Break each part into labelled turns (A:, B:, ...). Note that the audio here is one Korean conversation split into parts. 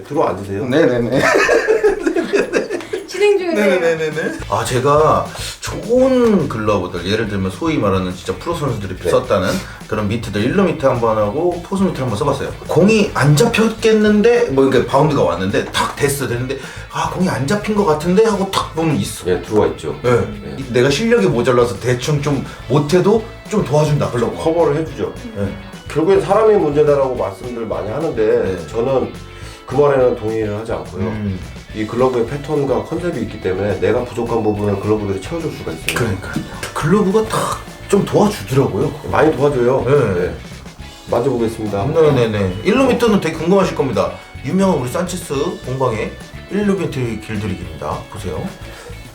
A: 들어 앉으세요.
B: 네네네.
C: 진행 중이세요.
B: 네네네네. 아, 제가 좋은 글러브들, 예를 들면 소위 말하는 진짜 프로 선수들이
A: 네.
B: 썼다는 그런 미트들, 일루 미트 한번 하고 포수 미트 한번 써봤어요. 공이 안 잡혔겠는데, 뭐 이게 바운드가 왔는데 탁 됐는데, 아 공이 안 잡힌 것 같은데 하고 탁 보면 있어.
A: 예, 들어와 있죠.
B: 네. 내가 실력이 모자라서 대충 좀 못해도 좀 도와준다.
A: 그래서 커버를 해주죠.
B: 네.
A: 결국엔 사람이 문제다라고 말씀들 많이 하는데
B: 네.
A: 저는 그 말에는 동의를 하지 않고요. 이 글러브의 패턴과 컨셉이 있기 때문에 내가 부족한 부분을 글러브들이 채워줄 수가 있어요.
B: 그러니까 글러브가 탁 좀 도와주더라고요.
A: 많이 도와줘요.
B: 네.
A: 만져보겠습니다.
B: 네네네. 일루미터는 되게 궁금하실 겁니다. 유명한 우리 산체스 공방의 일루미터 길들이기입니다. 보세요.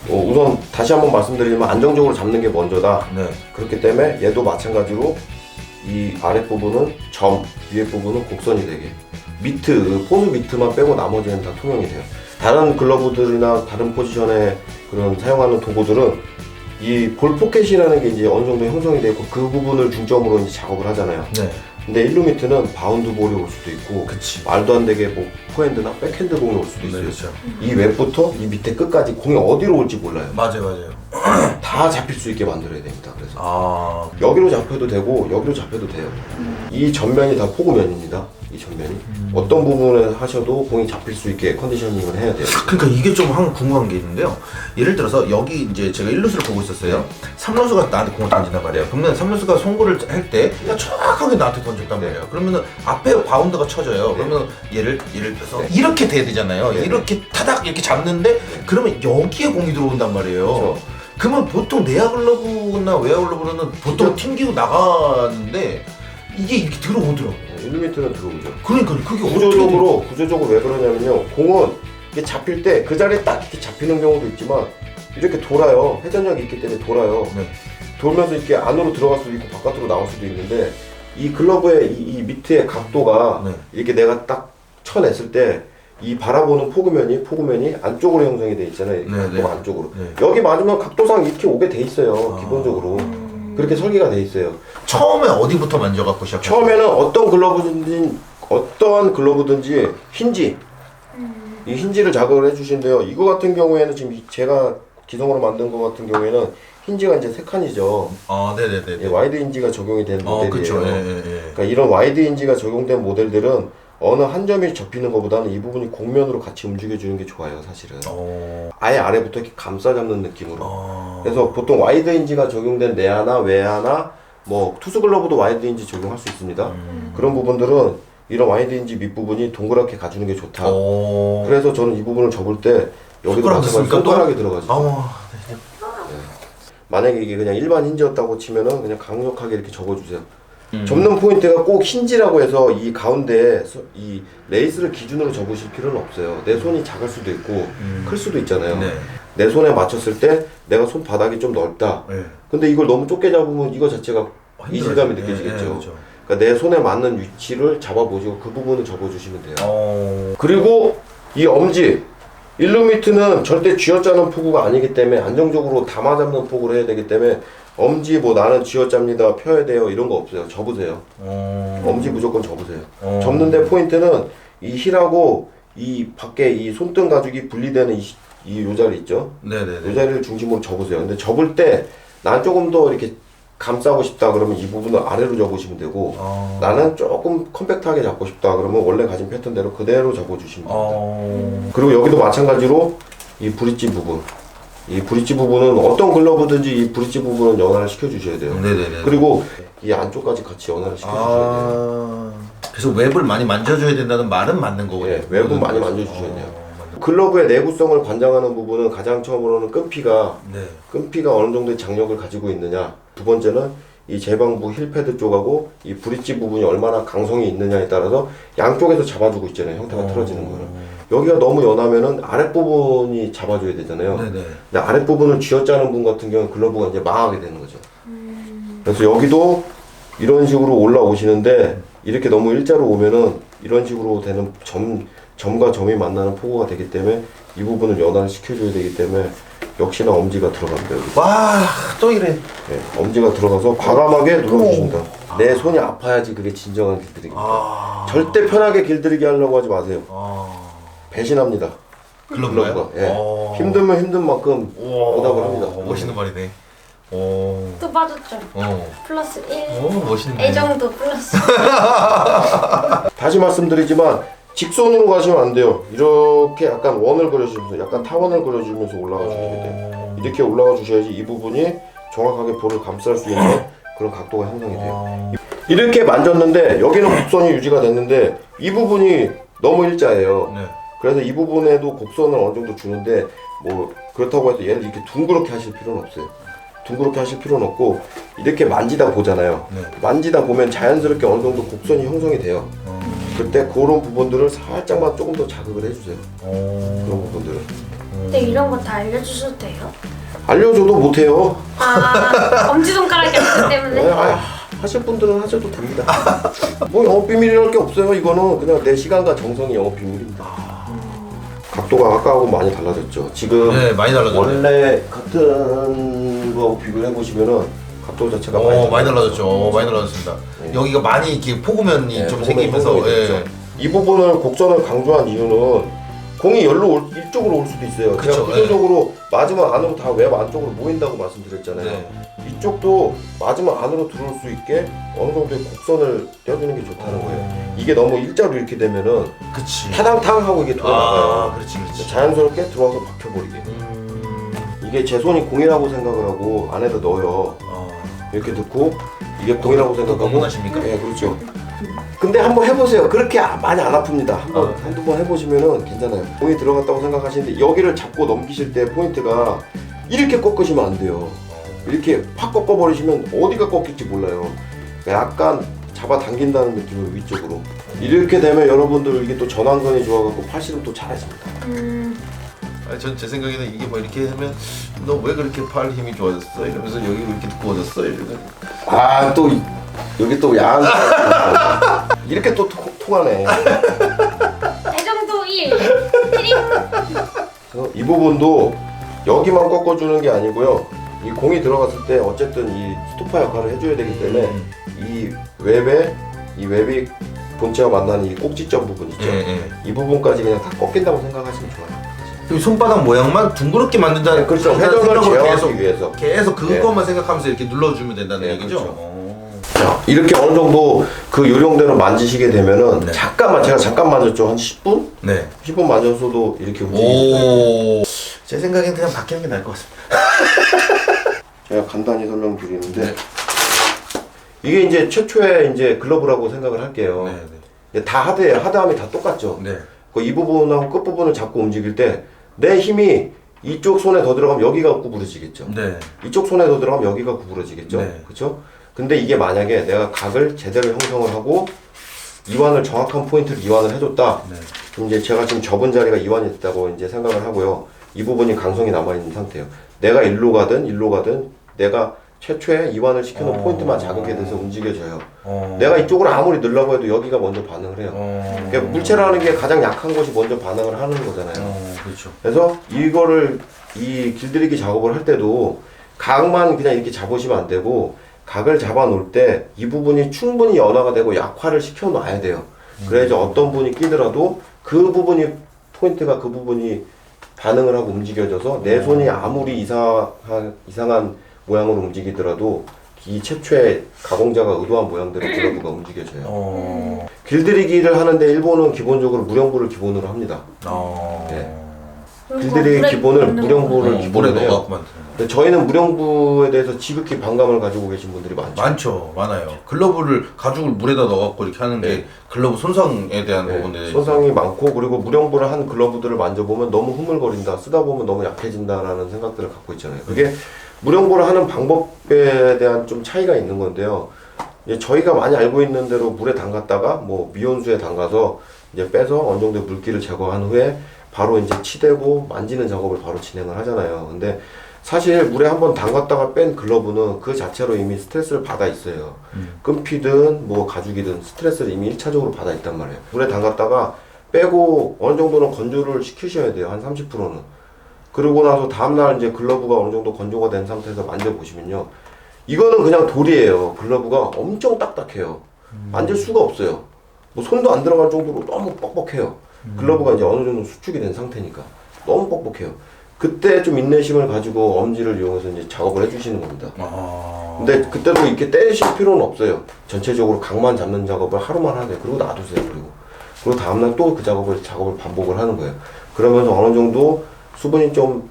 A: 우선 다시 한번 말씀드리면 안정적으로 잡는 게 먼저다.
B: 네.
A: 그렇기 때문에 얘도 마찬가지로 이 아랫부분은 점, 위에 부분은 곡선이 되게 미트, 포수 미트만 빼고 나머지는 다 투명이 돼요. 다른 글러브들이나 다른 포지션에 그런 사용하는 도구들은 이 볼 포켓이라는 게 이제 어느 정도 형성이 되어 있고 그 부분을 중점으로 이제 작업을 하잖아요.
B: 네.
A: 근데 일루미트는 바운드 볼이 올 수도 있고
B: 그치.
A: 말도 안 되게 뭐 포핸드나 백핸드 공이 올 수도 있어요.
B: 그렇죠.
A: 이 웹부터 이 밑에 끝까지 공이 어디로 올지 몰라요.
B: 맞아요.
A: 다 잡힐 수 있게 만들어야 됩니다. 그래서
B: 아.
A: 여기로 잡혀도 되고 여기로 잡혀도 돼요. 이 전면이 다 포구면입니다. 이 전면이 어떤 부분에 하셔도 공이 잡힐 수 있게 컨디셔닝을 해야 돼요.
B: 그러니까 이게 좀 한 궁금한 게 있는데요. 예를 들어서 여기 이제 제가 1루수를 보고 있었어요. 3루수가 나한테 공을 던진단 말이에요. 그러면 3루수가 송구를 할 때 정확하게 나한테 던졌단 말이에요. 그러면은 앞에 바운드가 쳐져요. 그러면 예를 들어서 이렇게 돼야 되잖아요.
A: 네.
B: 이렇게 타닥 이렇게 잡는데 그러면 여기에 공이 들어온단 말이에요.
A: 그렇죠.
B: 그러면 보통 내야 글러브나 외야 글러브는 보통 튕기고 나가는데 이게 이렇게 들어오더라고.
A: 일루미트는 들어오죠.
B: 그러니까 그게
A: 구조적으로 왜 그러냐면요. 공은 이게 잡힐 때 그 자리에 딱 이렇게 잡히는 경우도 있지만 이렇게 돌아요. 회전력이 있기 때문에 돌아요.
B: 네.
A: 돌면서 이렇게 안으로 들어갈 수도 있고 바깥으로 나올 수도 있는데 이 글러브의 이 밑에 각도가
B: 네.
A: 이렇게 내가 딱 쳐냈을 때 이 바라보는 포구면이 안쪽으로 형성이 돼 있잖아요.
B: 네,
A: 각도가
B: 네.
A: 안쪽으로.
B: 네.
A: 여기 맞으면 각도상 이렇게 오게 돼 있어요. 기본적으로. 그렇게 설계가 돼 있어요.
B: 처음에 어디부터 만져갖고 시작했어요?
A: 처음에는 어떠한 글러브든지 힌지 이 힌지를 자극을 해주시는데요. 이거 같은 경우에는 지금 제가 기성으로 만든 거 같은 경우에는 힌지가 이제 3칸이죠.
B: 아, 네네네.
A: 예, 와이드 힌지가 적용이 되는 모델이에요.
B: 그렇죠.
A: 그러니까 이런 와이드 힌지가 적용된 모델들은 어느 한 점이 접히는 것보다는 이 부분이 곡면으로 같이 움직여주는 게 좋아요, 사실은. 아예 아래부터 이렇게 감싸 잡는 느낌으로. 그래서 보통 와이드 힌지가 적용된 내야나 외야나 뭐 투수 글러브도 와이드 힌지 적용할 수 있습니다. 그런 부분들은 이런 와이드 힌지 밑부분이 동그랗게 가주는 게 좋다. 그래서 저는 이 부분을 접을 때 여기도 마찬가지로 손가락이 들어가죠. 만약에 이게 그냥 일반 힌지였다고 치면은 그냥 강력하게 이렇게 접어주세요. 접는 포인트가 꼭 힌지라고 해서 이 가운데 이 레이스를 기준으로 접으실 필요는 없어요. 내 손이 작을 수도 있고 클 수도 있잖아요.
B: 네.
A: 내 손에 맞췄을 때 내가 손바닥이 좀 넓다.
B: 네.
A: 근데 이걸 너무 좁게 잡으면 이거 자체가 이질감이 느껴지겠죠.
B: 그렇죠.
A: 그러니까 내 손에 맞는 위치를 잡아보시고 그 부분을 접어주시면 돼요.
B: 어.
A: 그리고 이 엄지 일루미트는 절대 쥐어짜는 포구가 아니기 때문에 안정적으로 담아잡는 포구를 해야 되기 때문에 엄지 뭐 나는 쥐어짭니다 펴야 돼요 이런 거 없어요. 접으세요. 엄지 무조건 접으세요. 접는데 포인트는 이 힐하고 이 밖에 이 손등 가죽이 분리되는 이 요자리 있죠.
B: 네네네.
A: 요자리를 중심으로 접으세요. 근데 접을 때 난 조금 더 이렇게 감싸고 싶다 그러면 이 부분을 아래로 접으시면 되고 나는 조금 컴팩트하게 잡고 싶다 그러면 원래 가진 패턴대로 그대로 접어주시면 됩니다. 그리고 여기도 마찬가지로 이 브릿지 부분 이 브릿지 부분은 어떤 글러브든지 이 브릿지 부분은 연화를 시켜주셔야 돼요.
B: 네네네.
A: 그리고 이 안쪽까지 같이 연화를 시켜주셔야 돼요.
B: 그래서 웹을 많이 만져줘야 된다는 말은 맞는 거고요.
A: 예, 웹은 많이 만져주셔야 돼요. 글러브의 내구성을 관장하는 부분은 가장 처음으로는 끈피가 어느 정도의 장력을 가지고 있느냐. 두 번째는 이 제방부 힐패드 쪽하고 이 브릿지 부분이 얼마나 강성이 있느냐에 따라서 양쪽에서 잡아주고 있잖아요. 형태가 틀어지는 거는. 여기가 너무 연하면은 아랫부분이 잡아줘야 되잖아요.
B: 네네.
A: 근데 아랫부분을 쥐어짜는 분 같은 경우는 글러브가 이제 망하게 되는 거죠. 그래서 여기도 이런 식으로 올라오시는데 이렇게 너무 일자로 오면은 이런 식으로 되는 점과 점이 만나는 포구가 되기 때문에 이 부분을 연화를 시켜줘야 되기 때문에 역시나 엄지가 들어갑니다. 여기.
B: 와, 또 이래.
A: 네, 엄지가 들어가서 과감하게 눌러주신다. 내 손이 아파야지 그게 진정한 길들이기입니다. 절대 편하게 길들이기 하려고 하지 마세요. 배신합니다.
B: 글러브가요?
A: 예. 힘들면 힘든 만큼 보답을 합니다.
B: 멋있는 말이네.
C: 또 빠졌죠. 플러스 1.
B: 멋있네.
C: 애정도 플러스.
A: 다시 말씀드리지만 직선으로 가시면 안 돼요. 이렇게 약간 원을 그려주면서 약간 타원을 그려주면서 올라가 주셔야 돼요. 이렇게 올라가 주셔야지 이 부분이 정확하게 볼을 감쌀 수 있는 그런 각도가 형성이 돼요. 이렇게 만졌는데 여기는 곡선이 유지가 됐는데 이 부분이 너무 일자예요.
B: 네.
A: 그래서 이 부분에도 곡선을 어느 정도 주는데 뭐 그렇다고 해서 얘를 이렇게 둥그렇게 하실 필요는 없어요. 둥그렇게 하실 필요는 없고 이렇게 만지다 보잖아요.
B: 네.
A: 만지다 보면 자연스럽게 어느 정도 곡선이 형성이 돼요. 그때 그런 부분들을 살짝만 조금 더 자극을 해주세요. 그런 부분들을.
C: 근데 이런 거 다 알려주셔도 돼요?
A: 알려줘도 못해요.
C: 아, 엄지손가락이 없기 때문에.
A: 하실 분들은 하셔도 됩니다. 뭐 영업 비밀이랄 게 없어요. 이거는 그냥 내 시간과 정성이 영업 비밀입니다. 각도가 아까하고 많이 달라졌죠. 지금
B: 네, 많이 달라졌네.
A: 원래 같은 거 비교를 해보시면은 각도 자체가
B: 많이 달라졌죠. 많이 달라졌습니다.
A: 네.
B: 여기가 많이 이렇게 포구면이 좀
A: 포구면이
B: 생기면서
A: 형성이 됐죠. 이 부분을 곡선을 강조한 이유는 공이 이쪽으로 올 수도 있어요.
B: 그쵸,
A: 제가 구조적으로 맞으면 안으로 다 웹 안쪽으로 모인다고 말씀드렸잖아요.
B: 네.
A: 이쪽도 맞으면 안으로 들어올 수 있게 어느 정도의 곡선을 떼어주는 게 좋다는 거예요. 이게 너무 일자로 이렇게 되면은
B: 그치.
A: 타당탕 하고 이게 돌아가요.
B: 그렇지.
A: 자연스럽게 들어와서 박혀버리게. 이게 제 손이 공이라고 생각을 하고 안에다 넣어요. 이렇게 넣고 이게 공이라고 생각하고.
B: 공문하십니까?
A: 네, 그렇죠. 근데 한번 해보세요. 그렇게 많이 안 아픕니다. 한두 번 해보시면은 괜찮아요. 공이 들어갔다고 생각하시는데 여기를 잡고 넘기실 때 포인트가 이렇게 꺾으시면 안 돼요. 이렇게 팍 꺾어버리시면 어디가 꺾일지 몰라요. 약간 잡아 당긴다는 느낌으로 위쪽으로. 이렇게 되면 여러분들 이게 또 전완근이 좋아갖고 팔씨름 또 잘하십니다.
B: 전 제 생각에는 이게 뭐 이렇게 하면 너 왜 그렇게 팔 힘이 좋아졌어? 이러면서 여기 왜 이렇게 두꺼워졌어? 이러면
A: 또 여기 또 야한 이렇게 또 통하네.
C: 애정도 1. 트림.
A: 그래서 이 부분도 여기만 꺾어주는 게 아니고요. 이 공이 들어갔을 때 어쨌든 이 스토퍼 역할을 해줘야 되기 때문에 이 웹이 본체와 만나는 이 꼭지점 부분 있죠. 이 부분까지 그냥 다 꺾인다고 생각하시면 좋아요.
B: 이 손바닥 모양만 둥그렇게 만든다는
A: 네, 그렇죠. 회전을 제어하기 위해서.
B: 계속 그것만 생각하면서 이렇게 눌러주면 된다는
A: 네,
B: 얘기죠.
A: 그렇죠. 자, 이렇게 어느 정도 그 요령대로 만지시게 되면은
B: 네.
A: 제가 잠깐 만졌죠. 한 10분?
B: 네.
A: 10분 만졌어도 이렇게 움직입니다.
B: 제 생각엔 그냥 바뀌는 게 나을 것 같습니다.
A: 제가 간단히 설명드리는데 이게 이제 최초의 이제 글러브라고 생각을 할게요. 다 하드예요. 하드함이 다 똑같죠.
B: 네.
A: 이 부분하고 끝 부분을 잡고 움직일 때 내 힘이 이쪽 손에 더 들어가면 여기가 구부러지겠죠.
B: 네.
A: 이쪽 손에 더 들어가면 여기가 구부러지겠죠.
B: 네.
A: 그렇죠? 근데 이게 만약에 내가 각을 제대로 형성을 하고 이완을 정확한 포인트를 이완을 해줬다.
B: 네.
A: 그럼 이제 제가 지금 접은 자리가 이완이 됐다고 이제 생각을 하고요. 이 부분이 강성이 남아 있는 상태예요. 내가 일로 가든 내가 최초의 이완을 시켜놓은 포인트만 자극이 돼서 움직여져요. 내가 이쪽으로 아무리 넣으려고 해도 여기가 먼저 반응을 해요. 그러니까 물체라는 게 가장 약한 것이 먼저 반응을 하는 거잖아요.
B: 그렇죠.
A: 그래서 이거를 이 길들이기 작업을 할 때도 각만 그냥 이렇게 잡으시면 안 되고 각을 잡아 놓을 때 이 부분이 충분히 연화가 되고 약화를 시켜 놔야 돼요. 그래야지 어떤 분이 끼더라도 그 부분이 포인트가 그 부분이 반응을 하고 움직여져서 내 손이 아무리 이상한 모양으로 움직이더라도 이 최초의 가공자가 의도한 모양대로 글러브가 움직여져요. 길들이기를 하는데 일본은 기본적으로 무령부를 기본으로 합니다. 네. 길들이기 기본을 무령부를 기본으로 해요.
B: 넣어갖고 만드는
A: 근데 저희는 무령부에 대해서 지극히 반감을 가지고 계신 분들이 많죠.
B: 많아요. 글러브를 가죽을 물에다 넣어갖고 이렇게 하는 게 글러브 손상에 대한 부분에
A: 손상이 많고 그리고 무령부를 한 글러브들을 만져보면 너무 흐물거린다, 쓰다 보면 너무 약해진다라는 생각들을 갖고 있잖아요. 그게 무령부를 하는 방법에 대한 좀 차이가 있는 건데요. 이제 저희가 많이 알고 있는 대로 물에 담갔다가 뭐 미온수에 담가서 이제 빼서 어느 정도 물기를 제거한 후에 바로 이제 치대고 만지는 작업을 바로 진행을 하잖아요. 근데 사실 물에 한번 담갔다가 뺀 글러브는 그 자체로 이미 스트레스를 받아 있어요. 끈피든 뭐 가죽이든 스트레스를 이미 1차적으로 받아 있단 말이에요. 물에 담갔다가 빼고 어느 정도는 건조를 시키셔야 돼요. 한 30%는. 그러고 나서 다음날 이제 글러브가 어느 정도 건조가 된 상태에서 만져보시면요. 이거는 그냥 돌이에요. 글러브가 엄청 딱딱해요. 만질 수가 없어요. 뭐 손도 안 들어갈 정도로 너무 뻑뻑해요. 글러브가 이제 어느 정도 수축이 된 상태니까 너무 뻑뻑해요. 그때 좀 인내심을 가지고 엄지를 이용해서 이제 작업을 해주시는 겁니다. 근데 그때도 이렇게 떼실 필요는 없어요. 전체적으로 각만 잡는 작업을 하루만 하게. 그리고 놔두세요. 그리고 다음날 또 그 작업을 반복을 하는 거예요. 그러면서 어느 정도 수분이 좀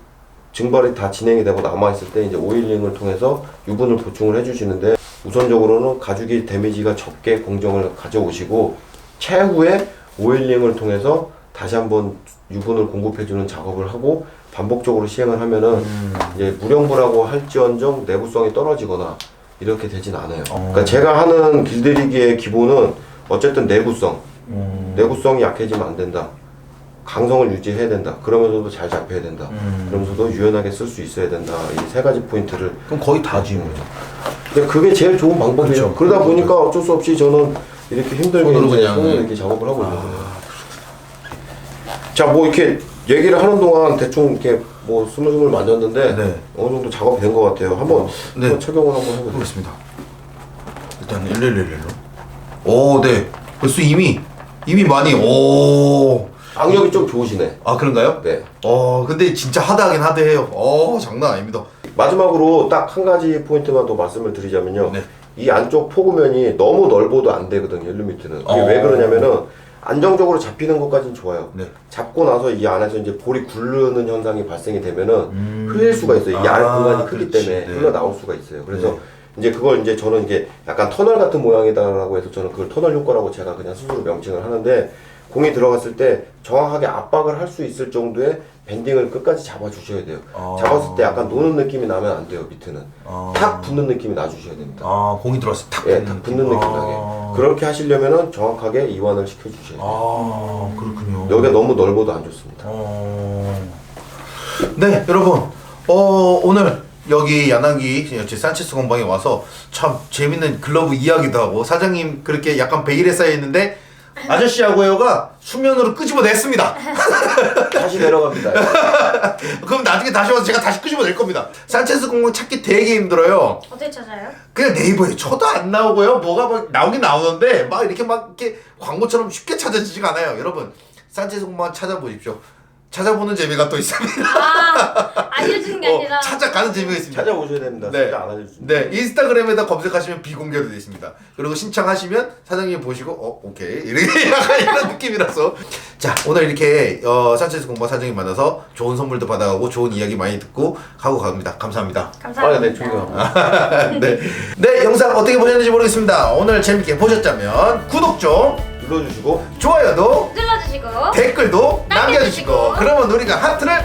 A: 증발이 다 진행이 되고 남아있을 때 이제 오일링을 통해서 유분을 보충을 해주시는데, 우선적으로는 가죽이 데미지가 적게 공정을 가져오시고 차후에 오일링을 통해서 다시 한번 유분을 공급해주는 작업을 하고 반복적으로 시행을 하면은 이제 무령부라고 할지언정 내구성이 떨어지거나 이렇게 되진 않아요. 그러니까 제가 하는 길들이기의 기본은 어쨌든 내구성이 약해지면 안 된다. 강성을 유지해야 된다. 그러면서도 잘 잡혀야 된다. 그러면서도 유연하게 쓸 수 있어야 된다. 이 세 가지 포인트를.
B: 그럼 거의 다 지은 거죠.
A: 근데 그게 제일 좋은 방법이에요.
B: 그렇죠.
A: 그러다 보니까 어쩔 수 없이 저는 이렇게 힘들게
B: 손으로
A: 이제
B: 그냥,
A: 손으로
B: 네.
A: 이렇게 작업을 하고 있는 거예요. 자, 뭐 이렇게 얘기를 하는 동안 대충 이렇게 뭐 스물스물 만졌는데
B: 네.
A: 어느 정도 작업이 된 것 같아요. 한번 착용을 한번 해보세요.
B: 해보겠습니다. 일단 1111로. 오, 네. 벌써 이미 많이
A: 악력이 좀 좋으시네.
B: 아, 그런가요?
A: 네.
B: 근데 진짜 하드하긴 하드해요. 장난 아닙니다.
A: 마지막으로 딱 한 가지 포인트만 더 말씀을 드리자면요.
B: 네.
A: 이 안쪽 포구면이 너무 넓어도 안 되거든요. 일루미트는. 그게 왜 그러냐면은 안정적으로 잡히는 것까지는 좋아요.
B: 네.
A: 잡고 나서 이 안에서 이제 볼이 굴르는 현상이 발생이 되면은 흘릴 수가 있어요. 이 안에 공간이 크기
B: 그렇지.
A: 때문에
B: 네.
A: 흘러나올 수가 있어요. 그래서
B: 네.
A: 이제 그걸 이제 저는 이게 약간 터널 같은 모양이다라고 해서 저는 그걸 터널 효과라고 제가 그냥 스스로 명칭을 하는데, 공이 들어갔을 때 정확하게 압박을 할 수 있을 정도의 밴딩을 끝까지 잡아주셔야 돼요. 잡았을 때 약간 노는 느낌이 나면 안 돼요. 밑에는 탁 붙는 느낌이 나주셔야 됩니다.
B: 공이 들어왔을 때 탁
A: 예, 탁 붙는 느낌 나게. 그렇게 하시려면은 정확하게 이완을 시켜주셔야 돼요.
B: 그렇군요.
A: 여기가 너무 넓어도 안 좋습니다.
B: 네, 여러분. 오늘 여기 야나기 산체스 공방에 와서 참 재밌는 글러브 이야기도 하고, 사장님 그렇게 약간 베일에 쌓여있는데 아저씨하고요가 수면으로 끄집어냈습니다.
A: 다시 내려갑니다.
B: 그럼 나중에 다시 와서 제가 다시 끄집어낼 겁니다. 산체스 공방 찾기 되게 힘들어요.
C: 어떻게 찾아요?
B: 그냥 네이버에 쳐도 안 나오고요. 뭐가 막 나오긴 나오는데 막 이렇게 광고처럼 쉽게 찾아지지가 않아요. 여러분, 산체스 공방 찾아보십시오. 찾아보는 재미가 또 있습니다.
C: 알려주는 게 아니라
B: 찾아가는 재미가 있습니다.
A: 찾아오셔야 됩니다.
B: 네.
A: 진짜 안 알려줍니다.
B: 네, 인스타그램에다 검색하시면 비공개로 되어 있습니다. 그리고 신청하시면 사장님 보시고 오케이 이렇게 약간 이런 느낌이라서. 자, 오늘 이렇게 산체스 공방 사장님 만나서 좋은 선물도 받아가고 좋은 이야기 많이 듣고 하고 갑니다. 감사합니다.
C: 감사합니다.
A: 네, 존경합니다.
B: 네, 영상 어떻게 보셨는지 모르겠습니다. 오늘 재밌게 보셨다면 구독 좀
A: 눌러주시고
B: 좋아요도
C: 눌러주시고
B: 댓글도 남겨주시고,
C: 남겨주시고
B: 그러면 우리가 하트를